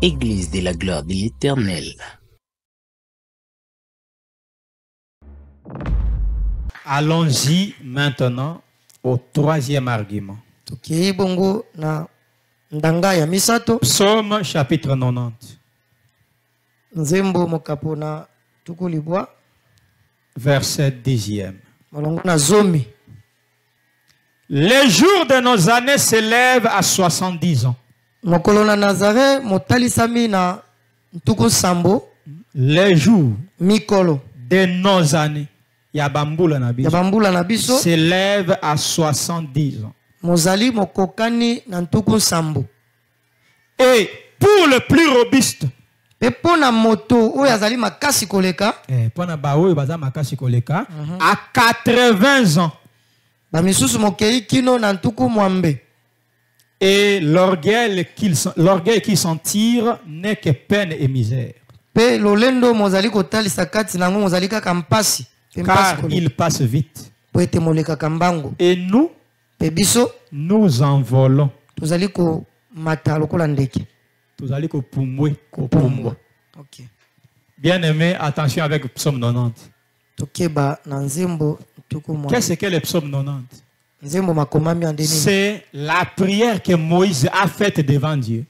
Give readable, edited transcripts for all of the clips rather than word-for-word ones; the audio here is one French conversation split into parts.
Église de la gloire de l'Éternel. Allons-y maintenant au troisième argument. Psaume chapitre 90. Verset 10e. Les jours de nos années s'élèvent à 70 ans. Les jours de nos années s'élèvent à 70 ans. Et pour le plus robuste, à 80 ans, et l'orgueil qui s'en tire n'est que peine et misère. Car il passe vite. Et nous, nous envolons. Bien aimé, attention avec le psaume 90. Qu'est-ce que le psaume 90? C'est la prière que Moïse a faite devant Dieu.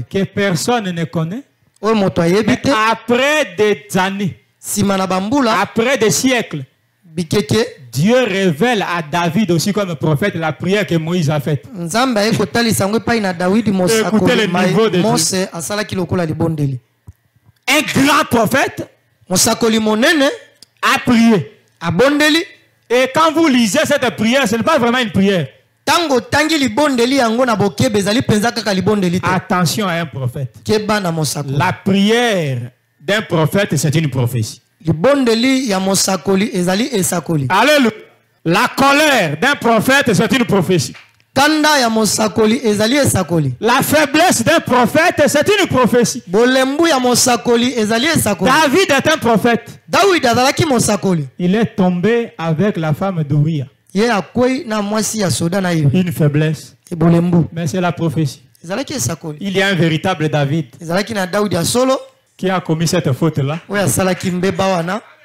Que personne ne connaît. Mais après des années, après des siècles, Dieu révèle à David aussi comme prophète la prière que Moïse a faite. Écoutez le niveau de Dieu. Un grand prophète a prié. Et quand vous lisez cette prière, ce n'est pas vraiment une prière. Attention à un prophète. La prière d'un prophète, c'est une prophétie. Alléluia. La colère d'un prophète, c'est une prophétie. La faiblesse d'un prophète, c'est une prophétie. David est un prophète. Il est tombé avec la femme d'Ouria. Une faiblesse. Mais c'est la prophétie. Il y a un véritable David qui a commis cette faute-là.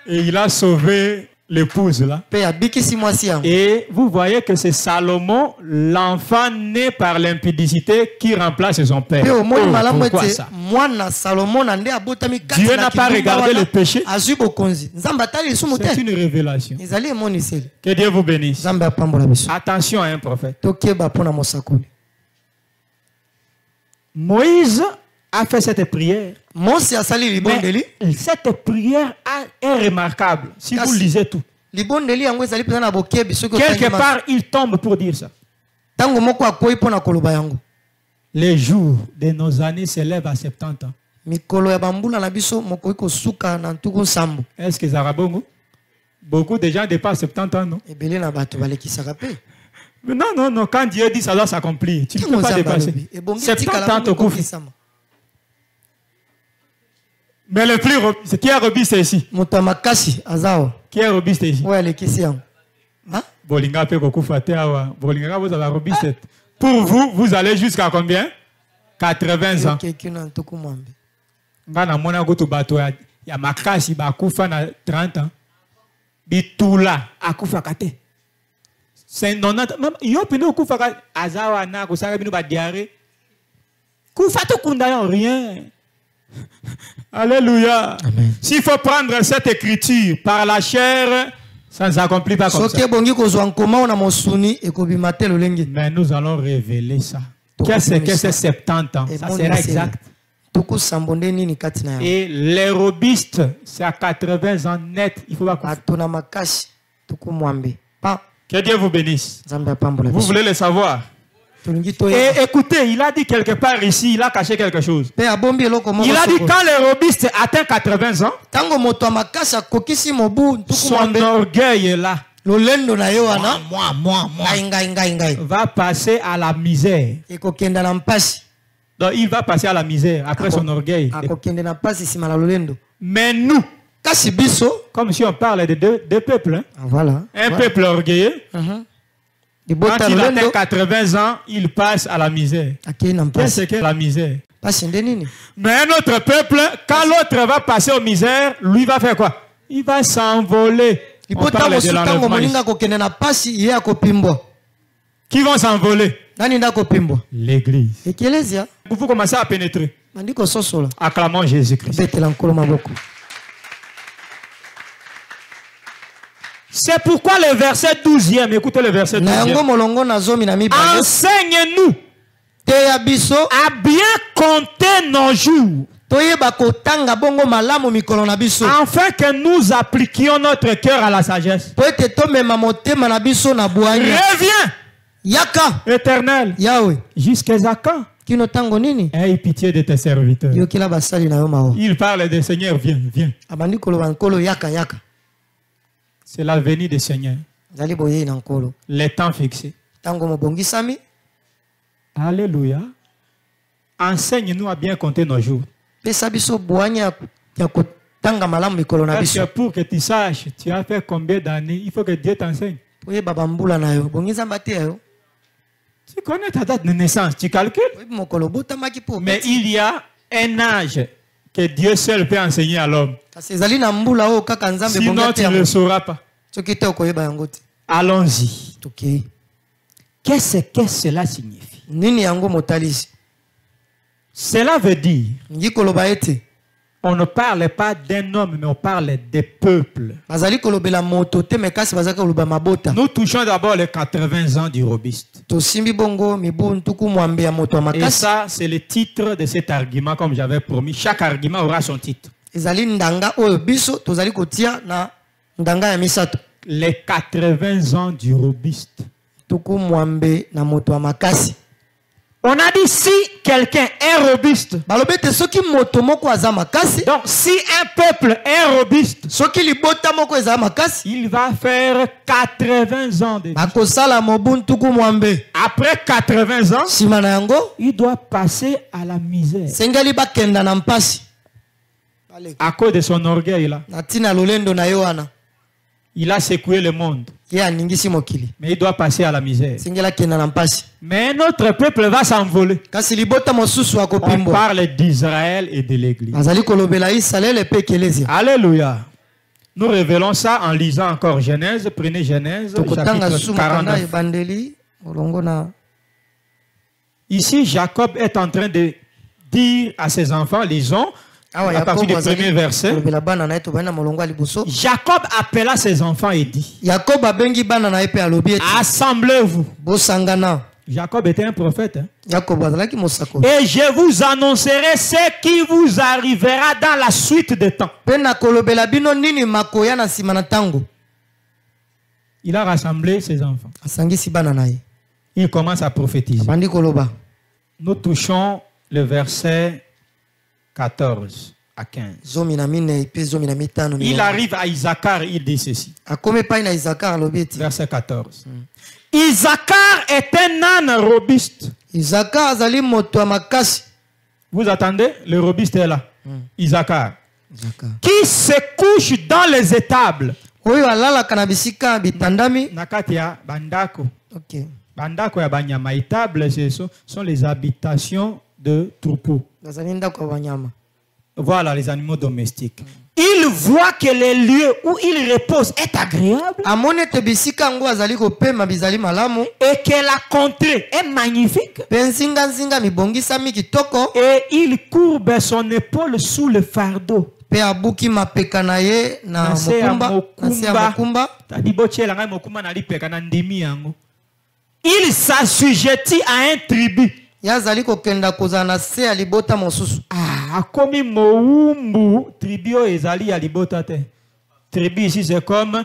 Et il a sauvé l'épouse là. Et vous voyez que c'est Salomon, l'enfant né par l'impudicité, qui remplace son père. Pourquoi ça? Dieu n'a pas regardé le péché. C'est une révélation. Que Dieu vous bénisse. Attention à un prophète. Moïse a fait cette prière. Mais cette prière est remarquable. Si vous lisez tout. Quelque part, il tombe pour dire ça. Les jours de nos années s'élèvent à 70 ans. Est-ce que ça bon? Beaucoup de gens dépassent 70 ans, non? Non, non. Quand Dieu dit ça doit s'accomplir. Tu ne peux pas dépasser. 70 ans, tu couvres. Mais le plus robuste, qui est robuste ici? Qui est robuste ici? Pour vous, vous allez jusqu'à combien? 80 ans. Il y a makasi bakufa na 30 ans. Bitula akufa kate. C'est 90. Même yopino kufa azawa na kusaka bino ba diarrhée. Kufa to kundayon rien. Alléluia. S'il faut prendre cette écriture par la chair, ça ne s'accomplit pas comme ça. Mais nous allons révéler ça. Qu'est-ce que c'est 70 ans? Ça sera exact. Et les robustes, c'est à 80 ans net. Il faut pas que Dieu vous bénisse. Vous voulez le savoir? Et écoutez, il a dit quelque part ici, il a caché quelque chose. Il a dit quand les robustes atteignent 80 ans, son orgueil est là. Va passer à la misère. Donc il va passer à la misère après son orgueil. Mais nous, comme si on parle de deux peuples, hein? Un peuple orgueilleux Quand il atteint 80 ans, il passe à la misère. Qu'est-ce que la misère? Mais un autre peuple, quand l'autre va passer aux misères, lui va faire quoi? Il va s'envoler. On parle de l'enlèvement. Qui vont s'envoler? L'église. Vous commencez à pénétrer. Acclamons Jésus-Christ. C'est pourquoi le verset 12e, écoutez le verset 12e. Enseigne-nous à bien compter nos jours, afin que nous appliquions notre cœur à la sagesse. Reviens, Éternel, jusqu'à quand? Aie pitié de tes serviteurs. Il parle des Seigneur, viens, viens. C'est la venue du Seigneur. Les temps fixés. Alléluia. Enseigne-nous à bien compter nos jours. Parce que pour que tu saches, tu as fait combien d'années, il faut que Dieu t'enseigne. Tu connais ta date de naissance, tu calcules. Mais il y a un âge que Dieu seul peut enseigner à l'homme. Sinon, tu ne le sauras pas. Allons-y. Qu'est-ce que cela signifie? Cela veut dire, on ne parle pas d'un homme, mais on parle des peuples. Nous touchons d'abord les 80 ans du robuste. Et ça, c'est le titre de cet argument, comme j'avais promis. Chaque argument aura son titre. Les 80 ans du robuste. On a dit si quelqu'un est robuste. Donc si un peuple est robuste, il va faire 80 ans de vie. Après 80 ans, il doit passer à la misère. À cause de son orgueil là. Il a secoué le monde. Mais il doit passer à la misère. Mais notre peuple va s'envoler. On parle d'Israël et de l'Église. Alléluia. Nous révélons ça en lisant encore Genèse. Prenez Genèse, chapitre 49. Ici, Jacob est en train de dire à ses enfants, lisons, à partir du premier verset. Jacob appela ses enfants et dit, assemblez-vous. Jacob était un prophète. Hein? Et je vous annoncerai ce qui vous arrivera dans la suite des temps. Il a rassemblé ses enfants. Il commence à prophétiser. Nous touchons le verset 14 à 15. Il arrive à Isaacar, il dit ceci. Verset 14. Isaacar est un âne robuste. Vous attendez? Le robuste est là. Isaacar. Qui se couche dans les étables. Nakatia bandako. Bandako ya banyama. Étables, ce sont les habitations de troupeaux. Voilà les animaux domestiques. Il voit que le lieu où il repose est agréable et que la contrée est magnifique. Et il courbe son épaule sous le fardeau. Il s'assujettit à un tribut. Akomi moumbu tribio ezali ya libota te. Tribu ici c'est comme,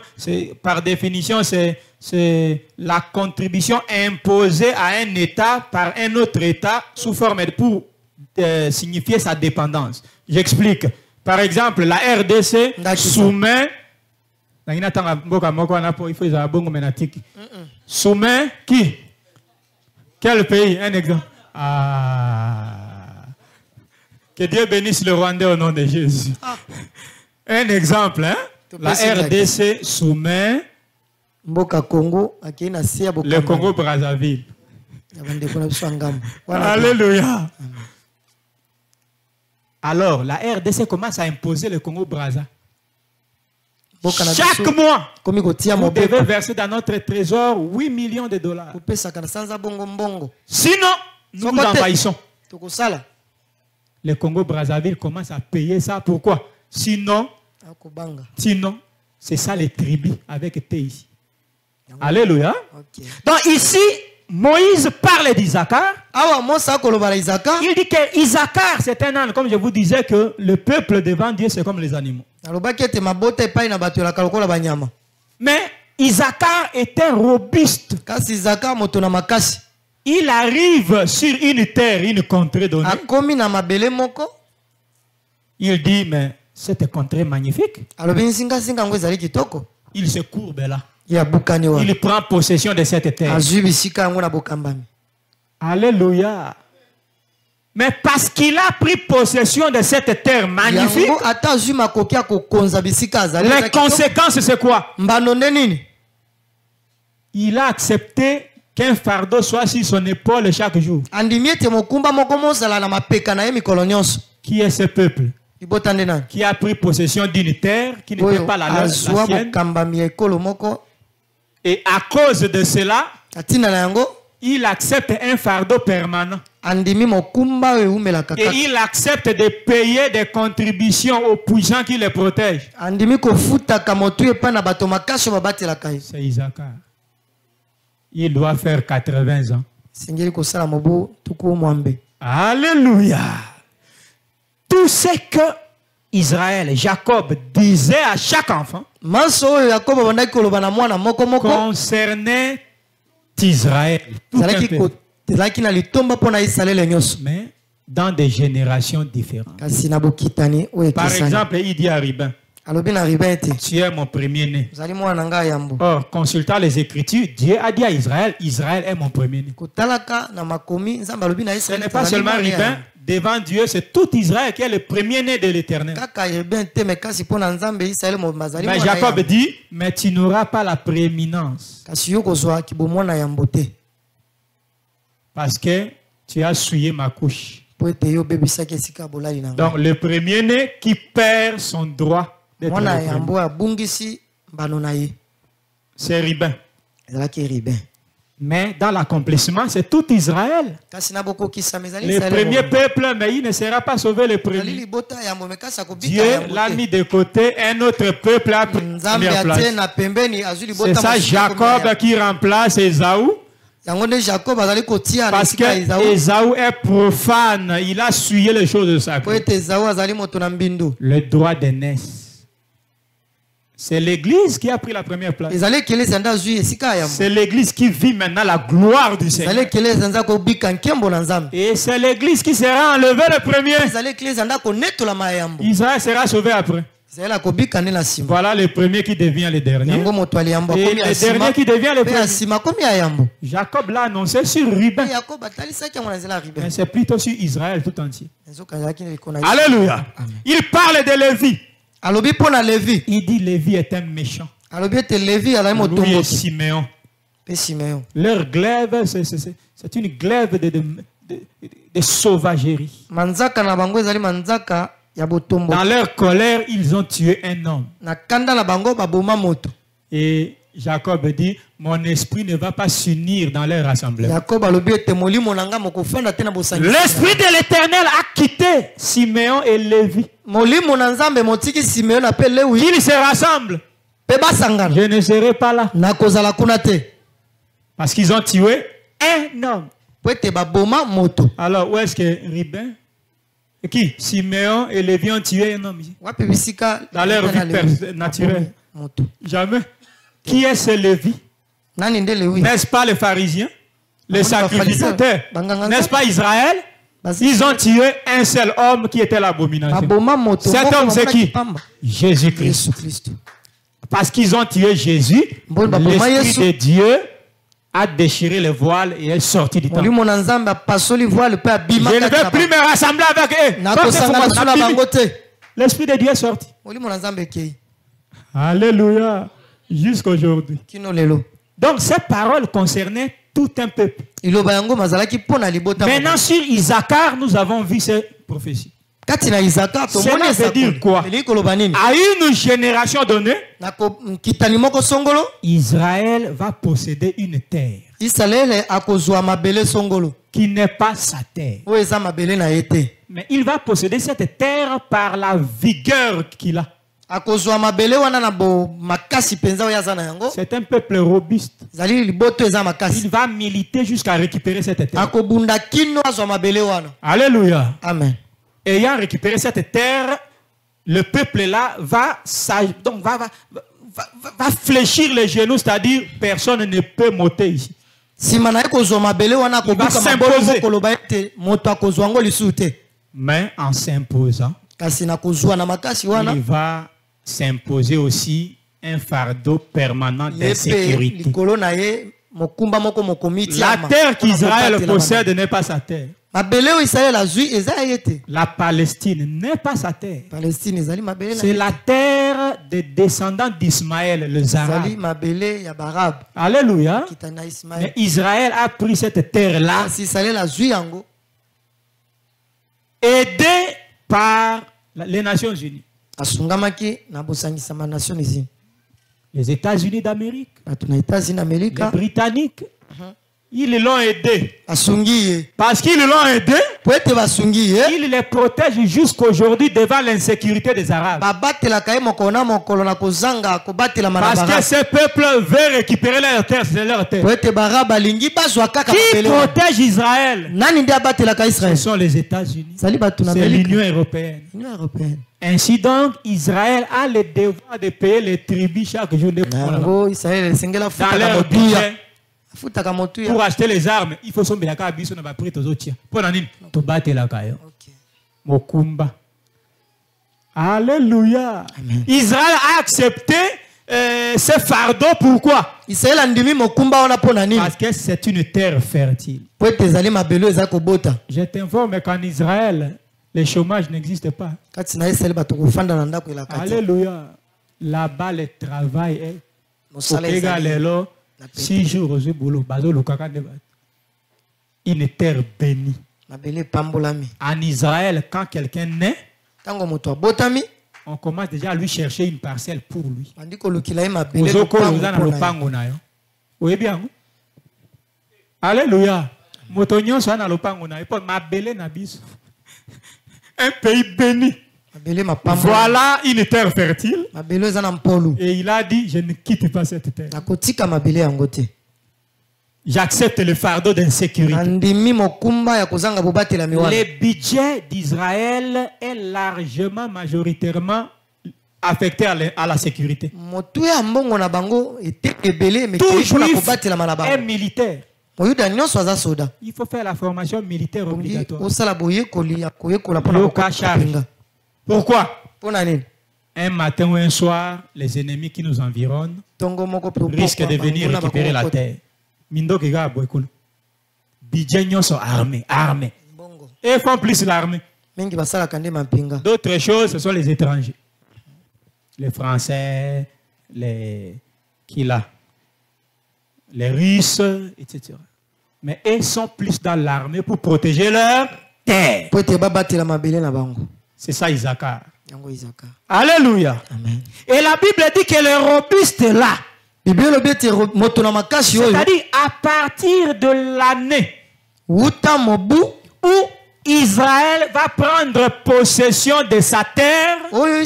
par définition c'est la contribution imposée à un État par un autre État sous forme de pour signifier sa dépendance. J'explique. Par exemple, la RDC soumet soumet qui? Quel pays? Un exemple. Que Dieu bénisse le Rwandais au nom de Jésus. Un exemple, hein? La RDC soumet Le Congo Brazzaville. Alléluia. Alors, la RDC commence à imposer le Congo Brazza. Chaque mois, vous devez verser dans notre trésor 8 millions de dollars. Sinon, nous vous envahissons. Le Congo Brazzaville commence à payer ça. Pourquoi? Sinon, c'est ça les tribus avec pays. Alléluia. Okay. Donc ici, Moïse parle d'Isaacar. Il dit que Isaacar, c'est un âne. Comme je vous disais que le peuple devant Dieu, c'est comme les animaux. Mais Isaacar était robuste. Il arrive sur une terre, une contrée donnée. Il dit, mais cette contrée magnifique. Il se courbe là. Il prend possession de cette terre. Alléluia. Mais parce qu'il a pris possession de cette terre magnifique, les conséquences c'est quoi? Il a accepté qu'un fardeau soit sur son épaule chaque jour. Qui est ce peuple? Qui a pris possession d'une terre qui n'était pas la sienne. Et à cause de cela, il accepte un fardeau permanent. Et il accepte de payer des contributions aux puissants qui les protègent. C'est Isaacar. Il doit faire 80 ans. Alléluia. Tout ce que Israël, Jacob disait à chaque enfant concernait Israël. Mais dans des générations différentes. Par exemple, il dit à Ribin, tu es mon premier-né. Or, consultant les Écritures, Dieu a dit à Israël, Israël est mon premier-né. Ce n'est pas seulement Ribin. Devant Dieu, c'est tout Israël qui est le premier-né de l'Éternel. Mais Jacob dit, mais tu n'auras pas la prééminence. Parce que tu as souillé ma couche. Donc le premier-né qui perd son droit d'être c'est Ribin. Mais dans l'accomplissement, c'est tout Israël. Le premier peuple, mais il ne sera pas sauvé le premier. Dieu l'a mis de côté, un autre peuple a pris la première place. C'est ça Jacob qui remplace Ésaü. Parce que Ésaü est profane, il a souillé les choses sacrées. Le droit d'aînesse. C'est l'église qui a pris la première place. C'est l'église qui vit maintenant la gloire du Seigneur. Et c'est l'église qui sera enlevée le premier. Israël sera sauvé après. Voilà le premier qui devient le dernier. Et le dernier qui devient le premier. Jacob l'a annoncé sur Ribin. Mais c'est plutôt sur Israël tout entier. Alléluia. Il parle de Lévi. Il dit Lévi est un méchant. Lui et Siméon. Leur glaive, c'est une glaive de sauvagerie. Dans leur colère, ils ont tué un homme. Et Jacob dit, mon esprit ne va pas s'unir dans leur rassemblement. L'esprit de l'Éternel a quitté Siméon et Lévi. Ils se rassemblent. Je ne serai pas là. Parce qu'ils ont tué un homme. Alors où est-ce que Ribin? Qui? Siméon et Lévi ont tué un homme. Dans leur vie naturelle. Jamais. Qui est ce Lévi? N'est-ce pas les pharisiens? Les sacrificateurs? N'est-ce pas Israël? Ils ont tué un seul homme qui était l'abomination. Cet homme c'est qui? Jésus-Christ. Parce qu'ils ont tué Jésus, l'Esprit de Dieu a déchiré le voile et est sorti du temple. Je ne veux plus me rassembler avec eux. L'Esprit de Dieu est sorti. Alléluia. Jusqu'à aujourd'hui. Donc ces paroles concernaient tout un peuple. Maintenant sur Isaacar, nous avons vu ces prophéties. Cela veut dire quoi? À une génération donnée, Israël va posséder une terre qui n'est pas sa terre. Mais il va posséder cette terre par la vigueur qu'il a. C'est un peuple robuste. Il va militer jusqu'à récupérer cette terre. Alléluia. Amen. Ayant récupéré cette terre, le peuple là va fléchir les genoux, c'est-à-dire personne ne peut monter ici. Il va s'imposer. Mais en s'imposant, il va s'imposer aussi un fardeau permanent d'insécurité. La terre qu'Israël possède n'est pas sa terre. La Palestine n'est pas sa terre. C'est la terre des descendants d'Ismaël, les Arabes. Alléluia. Mais Israël a pris cette terre-là, aidé par les Nations Unies. Les États-Unis d'Amérique, les Britanniques, ils l'ont aidé. Parce qu'ils l'ont aidé, ils les protègent jusqu'aujourd'hui devant l'insécurité des Arabes. Parce que ce peuple veut récupérer leur terre, c'est leur terre. Qui protège Israël? Ce sont les États-Unis. C'est l'Union européenne. Ainsi donc, Israël a le devoir de payer les tribus chaque jour dans leur budget. Pour acheter les armes, il faut sommer la cabine, on va prêter aux autres. Pour en to battre la caille. Mokumba. Alléluia. Israël a accepté ce fardeau. Pourquoi? Parce que c'est une terre fertile. Je t'informe qu'en Israël, le chômage n'existe pas. Alléluia. Là-bas, le travail est 6 jours au boulot. Une terre bénie. En Israël, quand quelqu'un naît, on commence déjà à lui chercher une parcelle pour lui. Alléluia. Un pays béni. Voilà une terre fertile. Et il a dit, je ne quitte pas cette terre. J'accepte le fardeau d'insécurité. Le budget d'Israël est largement, majoritairement affecté à la sécurité. Tout juif est militaire. Il faut faire la formation militaire obligatoire. Pourquoi? Un matin ou un soir, les ennemis qui nous environnent risquent de venir récupérer la terre. Bidjanions sont armés. Et ils font plus l'armée. D'autres choses, ce sont les étrangers. Les Français, les Russes, etc. Mais ils sont plus dans l'armée pour protéger leur terre. C'est ça, Isaacar. Alléluia. Amen. Et la Bible dit que le robuste là, c'est-à-dire à partir de l'année où Israël va prendre possession de sa terre et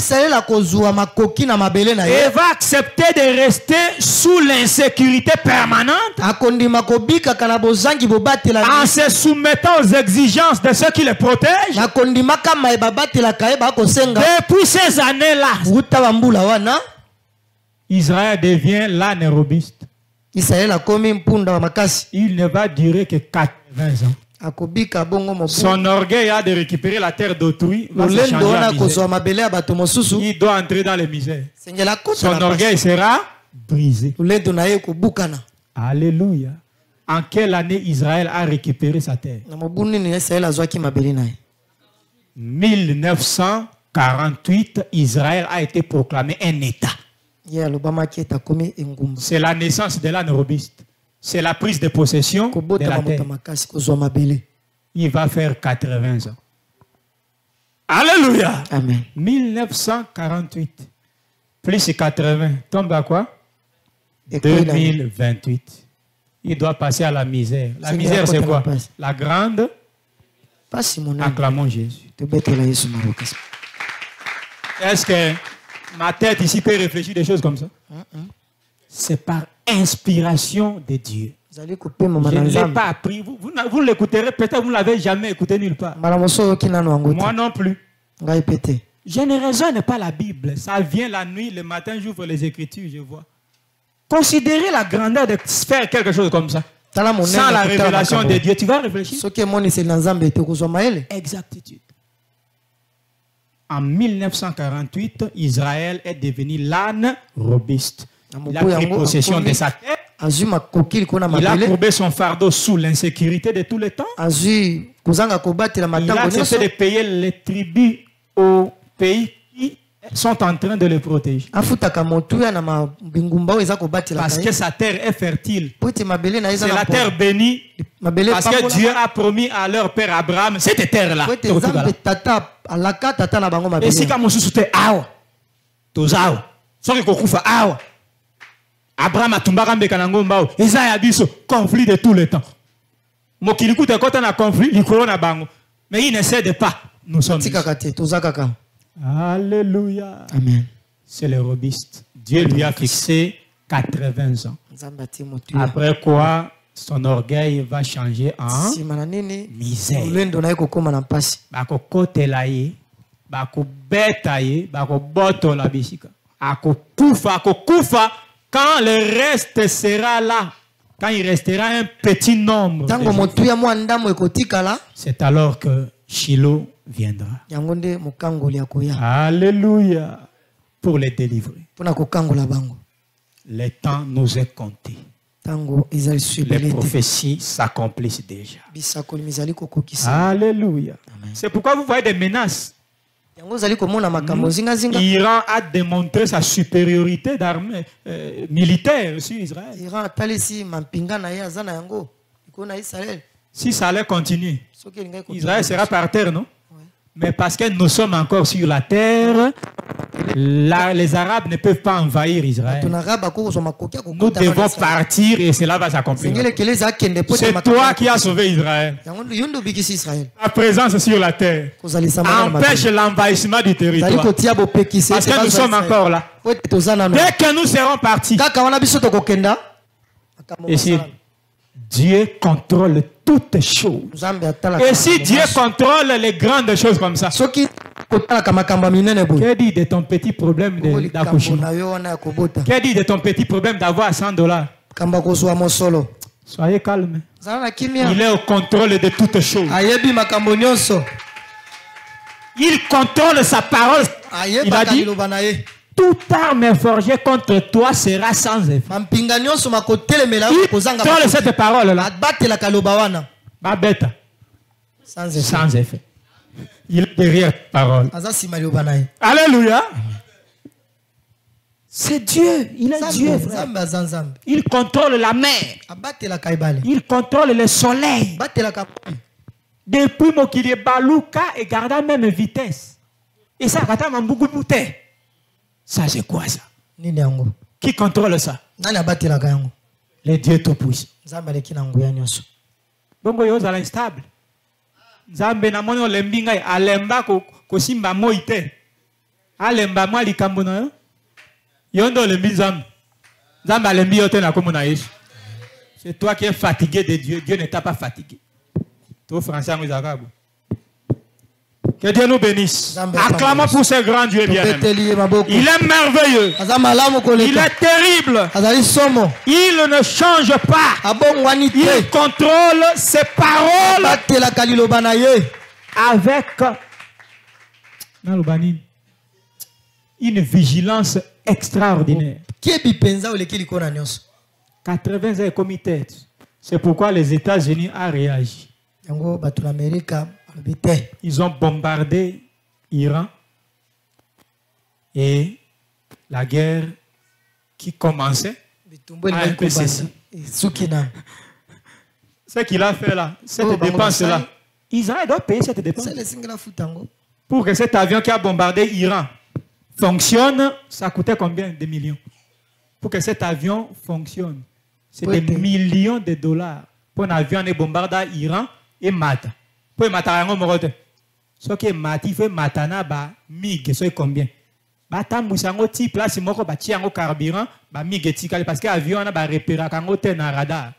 va accepter de rester sous l'insécurité permanente en se soumettant aux exigences de ceux qui les protègent. Depuis ces années-là, Israël devient l'âne robuste. Il ne va durer que 80 ans. Son orgueil a de récupérer la terre d'autrui. Il doit entrer dans les misères. Son orgueil sera brisé. Alléluia. En quelle année Israël a récupéré sa terre? 1948, Israël a été proclamé un État. C'est la naissance de l'âne robuste. C'est la prise de possession de la terre. Il va faire 80 ans. Alléluia. Amen. 1948. Plus 80. Tombe à quoi? 2028. Il doit passer à la misère. La misère, c'est quoi? La grande. Acclamons Jésus. Est-ce que ma tête ici peut réfléchir des choses comme ça? C'est par inspiration de Dieu. Je ne l'ai pas appris. Vous l'écouterez, peut-être vous ne l'avez jamais écouté nulle part. Moi non plus. Je ne raisonne pas la Bible. Ça vient la nuit, le matin, j'ouvre les Écritures, je vois. Considérez la grandeur de faire quelque chose comme ça. Sans la révélation de Dieu, tu vas réfléchir. Exactitude. En 1948, Israël est devenu l'âne robuste. Il a pris possession de sa terre. Il a courbé son fardeau sous l'insécurité de tout le temps. Il a accepté de payer les tribus aux pays qui sont en train de le protéger. Parce que sa terre est fertile. C'est la terre bénie. Parce que Dieu a promis à leur père Abraham cette terre-là. Et si comme Abraham a tombé kanangomba, Isaïe a dit conflit de tout le temps. Mokiliku te kota na conflit, likolo na bango. Mais il ne cède pas. Nous sommes. Alléluia. Amen. C'est le robuste. Dieu lui a fixé 80 ans. Après quoi, son orgueil va changer en misère. Bako kotela ye, bako beta ye, bako boto la bisika. Ako kufa. Quand le reste sera là, quand il restera un petit nombre, c'est alors que Shiloh viendra. Alléluia. Pour les délivrer. Le temps nous est compté. Les prophéties s'accomplissent déjà. Alléluia. C'est pourquoi vous voyez des menaces. Iran a démontré sa supériorité d'armée militaire sur Israël. Si ça allait continuer, Israël sera par terre, non? Mais parce que nous sommes encore sur la terre, les Arabes ne peuvent pas envahir Israël. Nous devons partir et cela va s'accomplir. C'est toi qui as sauvé Israël. La présence sur la terre empêche l'envahissement du territoire. Parce que nous sommes encore là. Dès que nous serons partis, et si Dieu contrôle toutes choses. Et si Dieu contrôle les grandes choses comme ça, que dit de ton petit problème d'accouchement? Que dit de ton petit problème d'avoir $100? Soyez calme. Il est au contrôle de toutes choses. Il contrôle sa parole. Il a dit: toute arme forgée contre toi sera sans effet. Il contrôle cette parole-là. Sans effet. Il est derrière la parole. Alléluia. C'est Dieu. Il est Dieu, frère. Il contrôle la mer. Il contrôle le soleil. Depuis Mokili Balouka et garda même vitesse. Et ça, ça c'est quoi ça? Qui contrôle ça? Le Dieu tout-puissant. Donc vous êtes instable. Zambe na moni olembi ngai alemba ko simba moite. Alemba mwa likambo na yo. Yondo olembi zambe. Zambe alembi yote na komona Yesu. C'est toi qui es fatigué de Dieu. Dieu ne t'a pas fatigué. Toi français nous arabe. Que Dieu nous bénisse. Acclamons pour ce grand Dieu bien-aimé. Il est merveilleux. Il est terrible. Il ne change pas. Il contrôle ses paroles avec une vigilance extraordinaire. 80 ans comité. C'est pourquoi les États-Unis ont réagi. Ils ont bombardé l'Iran et la guerre qui commençait à un peu ceci. Ce qu'il a fait là, cette dépense-là, Israël doit payer cette dépense. Pour que cet avion qui a bombardé l'Iran fonctionne, ça coûtait combien de millions? Pour que cet avion fonctionne, c'est des millions de dollars. Pour un avion qui bombarde l'Iran et mata. Pour mater un homme, ce qui est maté, il faut matana ba mig, c'est combien? Bata musango ti place moko ba ti ango carburant ba mig etikali parce que l'avion a ba repérer kango te na radar.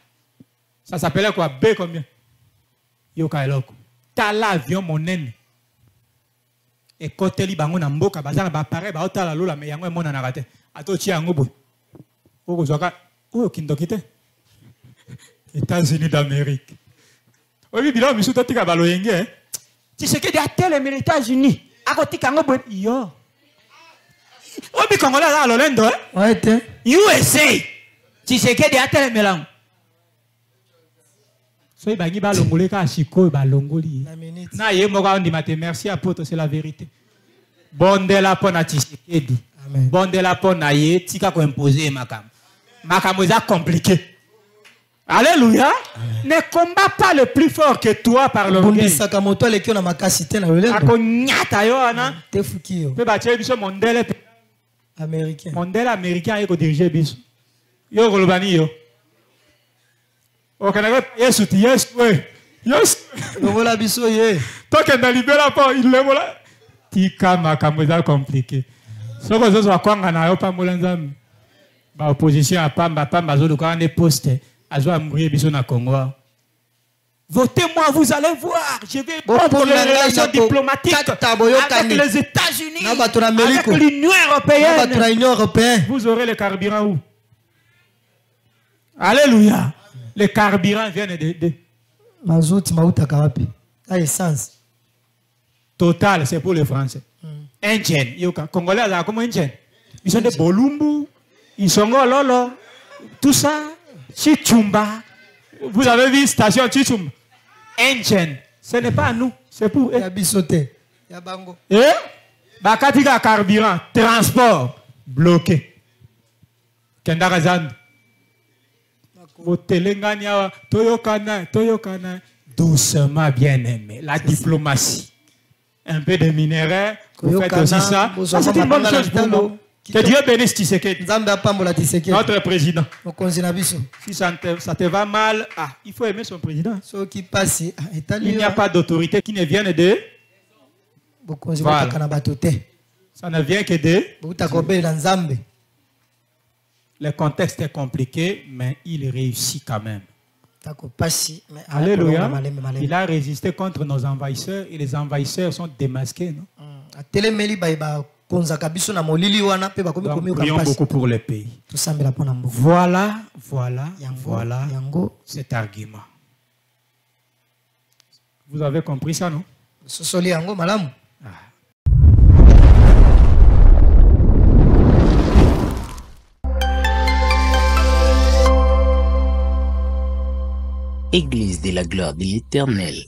Ça s'appelait quoi? B combien? Yo kailoko. Ta l'avion monene. Et côté li bango na mboka bazana ba pare ba otala lola me yango emona na kate. Ato ti ango bo. Oko zoka o kindokite. États-Unis d'Amérique. Obi bilo misu to tika balo yenge hein. Tu sais que des tels les États-Unis. A côté kango bo yo. Obi Congolais là lolendo hein. Ouais te. USA. Tu sais que des tels mélange. So bangi ba longolé ka siko ba longoli. Na ye moko on dit merci apôtre, c'est la vérité. Bondela pona Tshisekedi. Amen. Bondela pona ye tika ko imposer makam. Makam est compliqué. Alléluia. Ne combat pas le plus fort que toi par le monde. Sakamoto le kio na makasité na lolendo. Akonyata yo ana. Te fukio. Pe ba tche biso mondele américain. Mondele américain yeko diriger biso. Yo kolobani yo. Yes, yes, yes. Voilà, biso ye. Tant que dans libéra pas, il le voilà. Tika makamboza compliqué. Ce que je quoi na yo pa molanzam. Ba opposition à pamba zo quand on poste, azo amourir biso na Congo. Votez-moi, vous allez voir. Je vais prendre les relations diplomatiques avec les États-Unis, avec l'Union européenne. Vous aurez le carburant où? Alléluia. Les carburants viennent de mazout, maouta karapi. À essence. Total, c'est pour les Français. Indien, yoka. Congolais, là, comment Indien? Ils sont des Bolumbu, ils sont Lolo, tout ça. Chichumba. Vous avez vu station Chichumba? Indien. Ce n'est pas à nous, c'est pour eux. Yabisote. Yabango. Et Bakatika carburant, transport, bloqué. Kendarazan. Toyokana, doucement bien aimé. La diplomatie. Un peu de minerais. Vous faites aussi ça. C'est une bonne chose pour nous. Que Dieu bénisse Tshisekedi. Notre président. Si ça te va mal, il faut aimer son président. Il n'y a pas d'autorité qui ne vienne de... Voilà. Ça ne vient que de... Le contexte est compliqué, mais il réussit quand même. Alléluia. Il a résisté contre nos envahisseurs et les envahisseurs sont démasqués. Non? Prions beaucoup pour le pays. Voilà cet argument. Vous avez compris ça, non? Église de la gloire de l'Éternel.